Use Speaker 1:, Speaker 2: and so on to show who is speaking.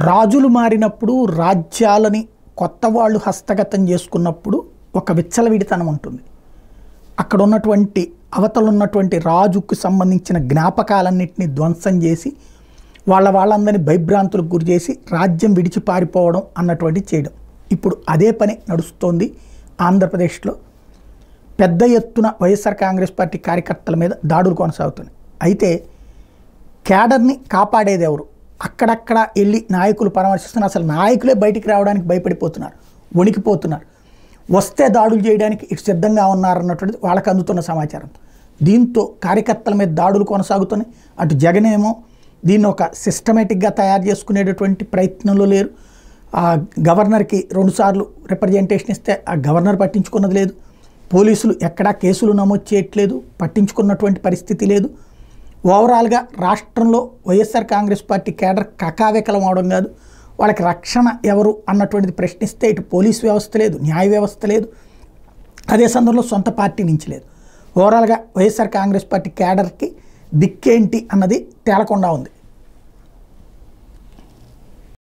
Speaker 1: రాజులు మారినప్పుడు రాజ్యాలని కొత్త వాళ్ళు హస్తగతం చేసుకున్నప్పుడు ఒక విచ్చలవిడితనం ఉంటుంది. అక్కడ ఉన్నటువంటి అవతలున్నటువంటి రాజుకు సంబంధించిన జ్ఞాపకాలన్నింటినీ ధ్వంసం చేసి వాళ్ళందరినీ భయభ్రాంతులకు గురి చేసి రాజ్యం విడిచి పారిపోవడం అన్నటువంటి చేయడం. ఇప్పుడు అదే పని నడుస్తోంది ఆంధ్రప్రదేశ్లో. పెద్ద ఎత్తున వైఎస్ఆర్ కాంగ్రెస్ పార్టీ కార్యకర్తల మీద దాడులు కొనసాగుతున్నాయి. అయితే క్యాడర్ని కాపాడేది ఎవరు? అక్కడక్కడ వెళ్ళి నాయకులు పరామర్శిస్తున్నారు. అసలు నాయకులే బయటికి రావడానికి భయపడిపోతున్నారు, వణికిపోతున్నారు. వస్తే దాడులు చేయడానికి ఇటు సిద్ధంగా ఉన్నారన్నటువంటిది వాళ్ళకి అందుతున్న సమాచారం. దీంతో కార్యకర్తల మీద దాడులు కొనసాగుతున్నాయి. అటు జగన్ ఏమో దీన్ని ఒక సిస్టమేటిక్గా తయారు చేసుకునేటటువంటి ప్రయత్నంలో లేరు. గవర్నర్కి 2 సార్లు రిప్రజెంటేషన్ ఇస్తే ఆ గవర్నర్ పట్టించుకున్నది లేదు. పోలీసులు ఎక్కడా కేసులు నమోదు చేయట్లేదు, పట్టించుకున్నటువంటి పరిస్థితి లేదు. ఓవరాల్గా రాష్ట్రంలో వైఎస్ఆర్ కాంగ్రెస్ పార్టీ కేడర్ కకావికలం అవడం కాదు, వాళ్ళకి రక్షణ ఎవరు అన్నటువంటిది ప్రశ్నిస్తే ఇటు పోలీస్ వ్యవస్థ లేదు, న్యాయ వ్యవస్థ లేదు, అదే సందర్భంలో సొంత పార్టీ నుంచి లేదు. ఓవరాల్గా వైఎస్ఆర్ కాంగ్రెస్ పార్టీ కేడర్కి దిక్కేంటి అన్నది తేలకుండా ఉంది.